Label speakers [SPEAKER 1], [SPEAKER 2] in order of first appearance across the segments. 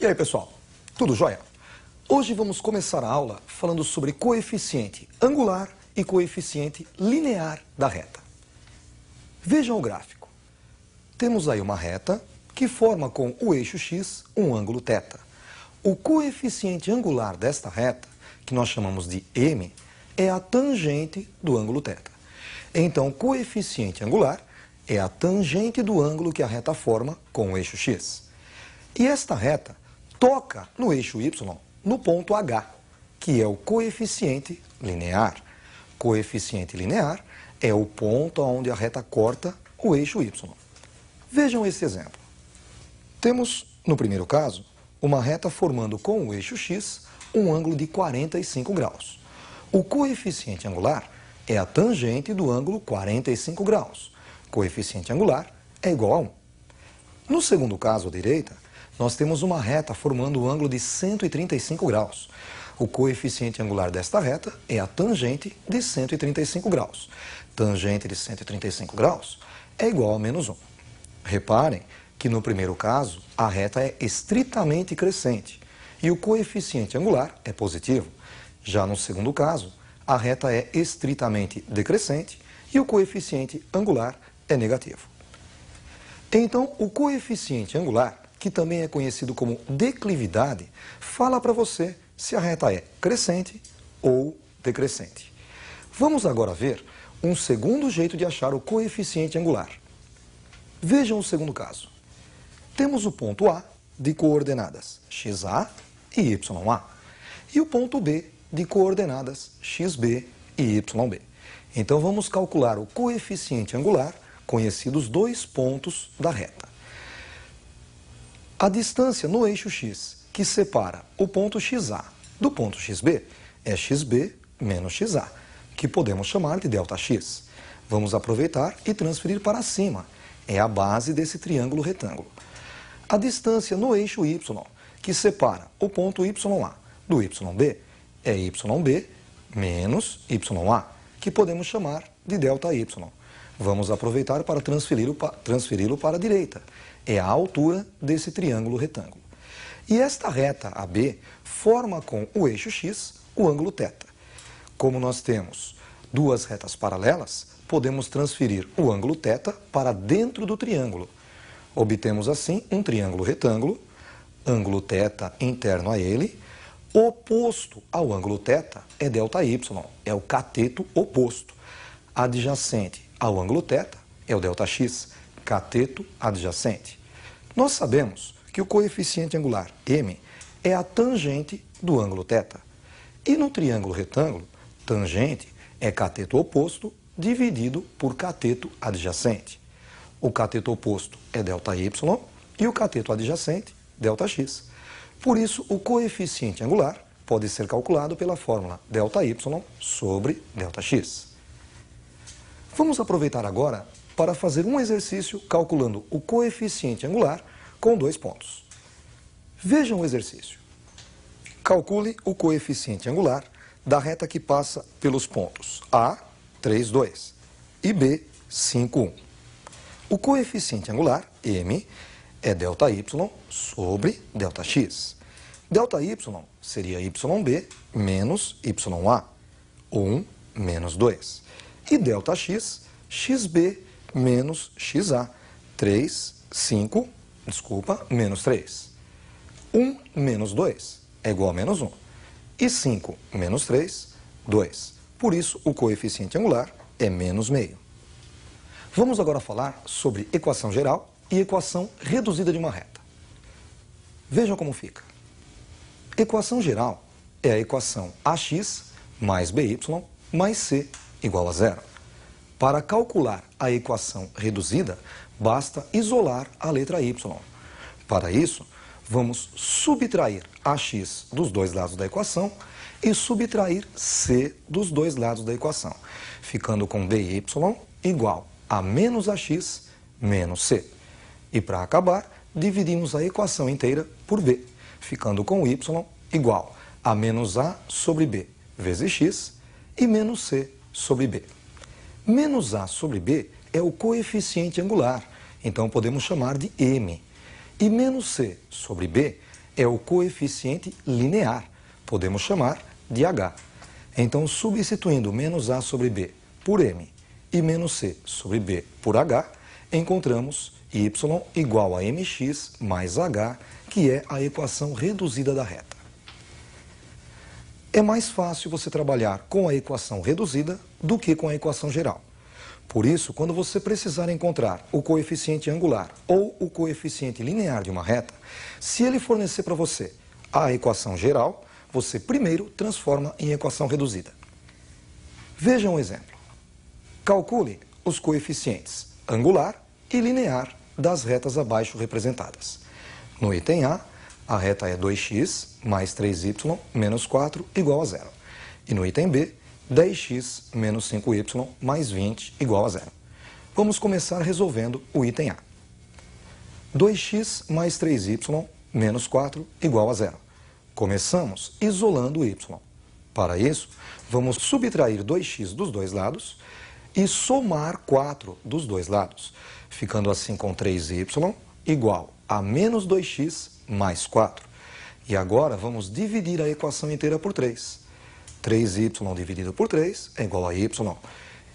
[SPEAKER 1] E aí, pessoal? Tudo jóia? Hoje vamos começar a aula falando sobre coeficiente angular e coeficiente linear da reta. Vejam o gráfico. Temos aí uma reta que forma com o eixo x um ângulo θ. O coeficiente angular desta reta, que nós chamamos de m, é a tangente do ângulo θ. Então, o coeficiente angular é a tangente do ângulo que a reta forma com o eixo x. E esta reta toca no eixo y, no ponto H, que é o coeficiente linear. Coeficiente linear é o ponto onde a reta corta o eixo y. Vejam esse exemplo. Temos, no primeiro caso, uma reta formando com o eixo x um ângulo de 45 graus. O coeficiente angular é a tangente do ângulo 45 graus. Coeficiente angular é igual a 1. No segundo caso, à direita, nós temos uma reta formando um ângulo de 135 graus. O coeficiente angular desta reta é a tangente de 135 graus. Tangente de 135 graus é igual a menos 1. Reparem que no primeiro caso a reta é estritamente crescente e o coeficiente angular é positivo. Já no segundo caso, a reta é estritamente decrescente e o coeficiente angular é negativo. Então, o coeficiente angular, que também é conhecido como declividade, fala para você se a reta é crescente ou decrescente. Vamos agora ver um segundo jeito de achar o coeficiente angular. Vejam o segundo caso. Temos o ponto A de coordenadas xa e YA e o ponto B de coordenadas xb e YB. Então vamos calcular o coeficiente angular conhecido os dois pontos da reta. A distância no eixo x que separa o ponto xa do ponto xb é xb menos xa, que podemos chamar de ΔX. Vamos aproveitar e transferir para cima. É a base desse triângulo retângulo. A distância no eixo y que separa o ponto ya do yb é yb menos ya, que podemos chamar de ΔY. Vamos aproveitar para transferi-lo para a direita. É a altura desse triângulo retângulo. E esta reta AB forma com o eixo x o ângulo θ. Como nós temos duas retas paralelas, podemos transferir o ângulo θ para dentro do triângulo. Obtemos assim um triângulo retângulo, ângulo θ interno a ele. Oposto ao ângulo θ é ΔY, é o cateto oposto. Adjacente ao ângulo θ é o ΔX, cateto adjacente. Nós sabemos que o coeficiente angular m é a tangente do ângulo θ. E no triângulo retângulo, tangente é cateto oposto dividido por cateto adjacente. O cateto oposto é ΔY e o cateto adjacente, ΔX. Por isso, o coeficiente angular pode ser calculado pela fórmula ΔY sobre ΔX. Vamos aproveitar agora para fazer um exercício calculando o coeficiente angular com dois pontos. Vejam o exercício. Calcule o coeficiente angular da reta que passa pelos pontos A, 3, 2 e B, 5, 1. O coeficiente angular, m, é ΔY sobre ΔX. ΔY seria YB menos YA, 1 menos 2. E ΔX, XB menos XA, menos 3. 1 menos 2 é igual a menos 1. E 5 menos 3, 2. Por isso, o coeficiente angular é menos meio. Vamos agora falar sobre equação geral e equação reduzida de uma reta. Vejam como fica. Equação geral é a equação AX mais BY mais C igual a 0. Para calcular a equação reduzida, basta isolar a letra Y. Para isso, vamos subtrair AX dos dois lados da equação e subtrair C dos dois lados da equação, ficando com BY igual a menos AX menos C. E para acabar, dividimos a equação inteira por B, ficando com Y igual a menos A sobre B vezes X e menos C sobre B. Menos A sobre B é o coeficiente angular, então podemos chamar de M. E menos C sobre B é o coeficiente linear, podemos chamar de h. Então, substituindo menos a sobre b por m e menos c sobre b por h, encontramos y igual a mx mais h, que é a equação reduzida da reta. É mais fácil você trabalhar com a equação reduzida do que com a equação geral. Por isso, quando você precisar encontrar o coeficiente angular ou o coeficiente linear de uma reta, se ele fornecer para você a equação geral, você primeiro transforma em equação reduzida. Veja um exemplo. Calcule os coeficientes angular e linear das retas abaixo representadas. No item A reta é 2x mais 3y menos 4 igual a 0. E no item B, 10x menos 5y mais 20 igual a 0. Vamos começar resolvendo o item A. 2x mais 3y menos 4 igual a 0. Começamos isolando o y. Para isso, vamos subtrair 2x dos dois lados e somar 4 dos dois lados, ficando assim com 3y igual a menos 2x mais 4. E agora vamos dividir a equação inteira por 3. 3y dividido por 3 é igual a y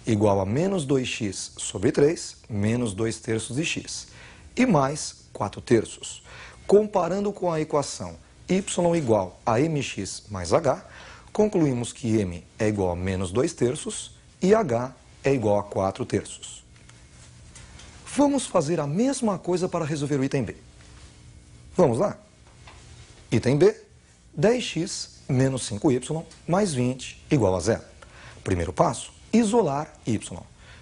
[SPEAKER 1] igual a menos 2x sobre 3, menos 2 terços de x. E mais 4 terços. Comparando com a equação y igual a mx mais h, concluímos que m é igual a menos 2 terços e h é igual a 4 terços. Vamos fazer a mesma coisa para resolver o item B. Vamos lá? Item B, 10x menos 5y mais 20 igual a 0. Primeiro passo, isolar y.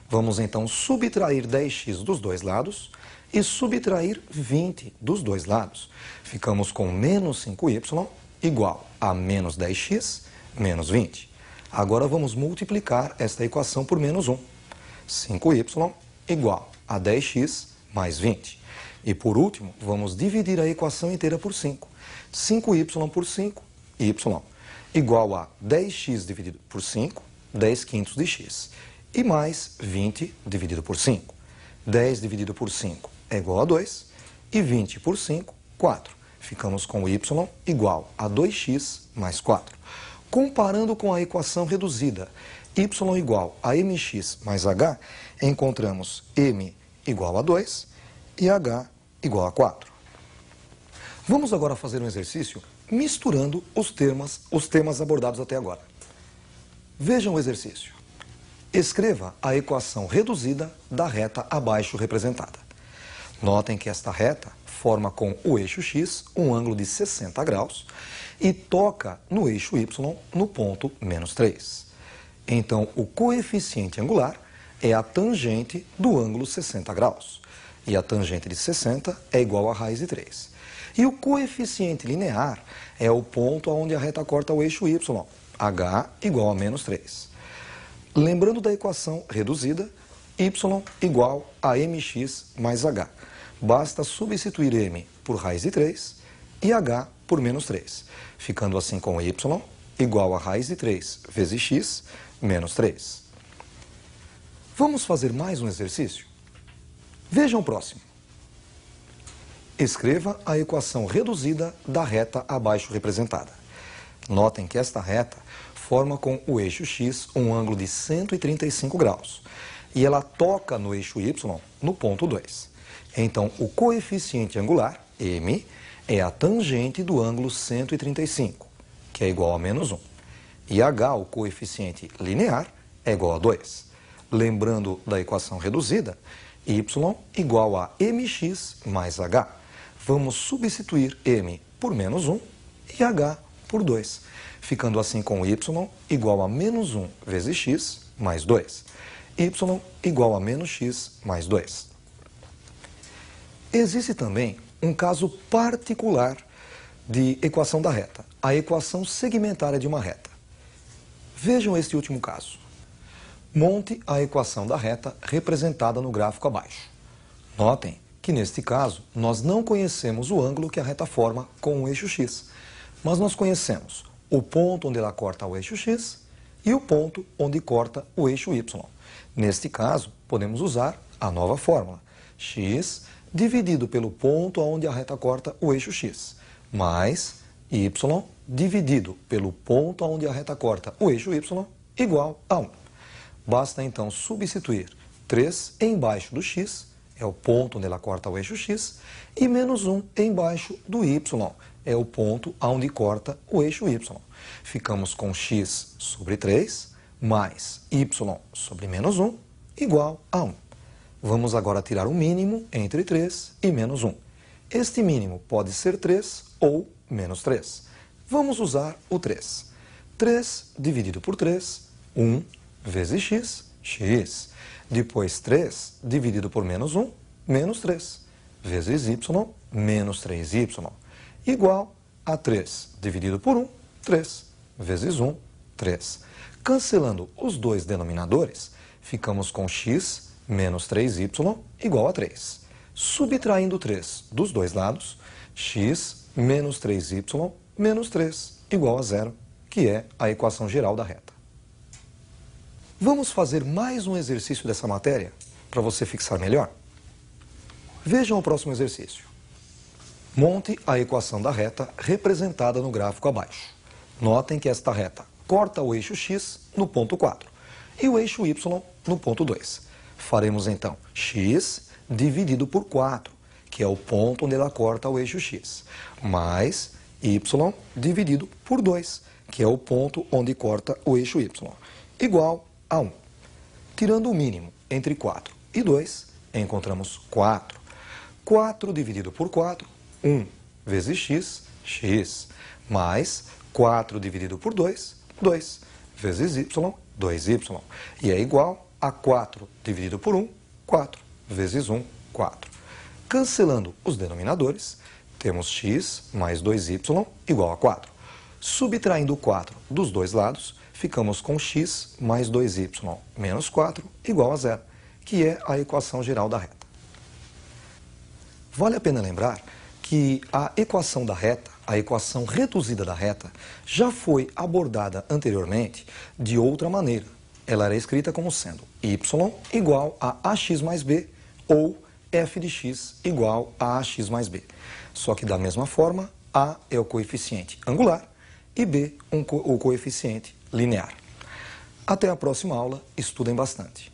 [SPEAKER 1] Vamos então subtrair 10x dos dois lados e subtrair 20 dos dois lados. Ficamos com menos 5y igual a menos 10x menos 20. Agora vamos multiplicar esta equação por menos 1. 5y igual a 10x mais 20. E por último, vamos dividir a equação inteira por 5. 5y por 5, y, igual a 10x dividido por 5, 10 quintos de x. E mais 20 dividido por 5. 10 dividido por 5 é igual a 2, e 20 por 5, 4. Ficamos com y igual a 2x mais 4. Comparando com a equação reduzida, y igual a mx mais h, encontramos m igual a 2 e h igual a 4. Vamos agora fazer um exercício misturando os temas abordados até agora. Vejam o exercício. Escreva a equação reduzida da reta abaixo representada. Notem que esta reta forma com o eixo x um ângulo de 60 graus e toca no eixo y no ponto menos 3. Então, o coeficiente angular é a tangente do ângulo 60 graus. E a tangente de 60 é igual a raiz de 3. E o coeficiente linear é o ponto onde a reta corta o eixo y, h igual a menos 3. Lembrando da equação reduzida, y igual a mx mais h. Basta substituir m por raiz de 3 e h por menos 3, ficando assim com y igual a raiz de 3 vezes x menos 3. Vamos fazer mais um exercício? Vejam o próximo. Escreva a equação reduzida da reta abaixo representada. Notem que esta reta forma com o eixo x um ângulo de 135 graus e ela toca no eixo y no ponto 2. Então, o coeficiente angular, m, é a tangente do ângulo 135, que é igual a menos 1. E h, o coeficiente linear, é igual a 2. Lembrando da equação reduzida, y igual a mx mais h. Vamos substituir m por menos 1 e h por 2, ficando assim com y igual a menos 1 vezes x mais 2. Y igual a menos x mais 2. Existe também um caso particular de equação da reta, a equação segmentária de uma reta. Vejam este último caso. Monte a equação da reta representada no gráfico abaixo. Notem que neste caso nós não conhecemos o ângulo que a reta forma com o eixo x, mas nós conhecemos o ponto onde ela corta o eixo x e o ponto onde corta o eixo y. Neste caso, podemos usar a nova fórmula, x dividido pelo ponto onde a reta corta o eixo x, mais y dividido pelo ponto onde a reta corta o eixo y igual a 1. Basta então substituir 3 embaixo do x, é o ponto onde ela corta o eixo x, e menos 1 embaixo do y, é o ponto onde corta o eixo y. Ficamos com x sobre 3 mais y sobre menos 1 igual a 1. Vamos agora tirar o mínimo entre 3 e menos 1. Este mínimo pode ser 3 ou menos 3. Vamos usar o 3. 3 dividido por 3, 1 vezes x, x. Depois 3 dividido por menos 1, menos 3, vezes y, menos 3y, igual a 3 dividido por 1, 3, vezes 1, 3. Cancelando os dois denominadores, ficamos com x menos 3y igual a 3. Subtraindo 3 dos dois lados, x menos 3y menos 3 igual a 0, que é a equação geral da reta. Vamos fazer mais um exercício dessa matéria para você fixar melhor? Vejam o próximo exercício. Monte a equação da reta representada no gráfico abaixo. Notem que esta reta corta o eixo x no ponto 4 e o eixo y no ponto 2. Faremos então x dividido por 4, que é o ponto onde ela corta o eixo x, mais y dividido por 2, que é o ponto onde corta o eixo y, igual a 1. Tirando o mínimo entre 4 e 2, encontramos 4. 4 dividido por 4, 1 vezes x, x, mais 4 dividido por 2, 2 vezes y, 2y. E é igual a 4 dividido por 1, 4 vezes 1, 4. Cancelando os denominadores, temos x mais 2y igual a 4. Subtraindo 4 dos dois lados, ficamos com x mais 2y menos 4 igual a 0, que é a equação geral da reta. Vale a pena lembrar que a equação da reta, a equação reduzida da reta, já foi abordada anteriormente de outra maneira. Ela era escrita como sendo y igual a ax mais b ou f de x igual a ax mais b. Só que da mesma forma, a é o coeficiente angular e b o coeficiente linear. Até a próxima aula, estudem bastante.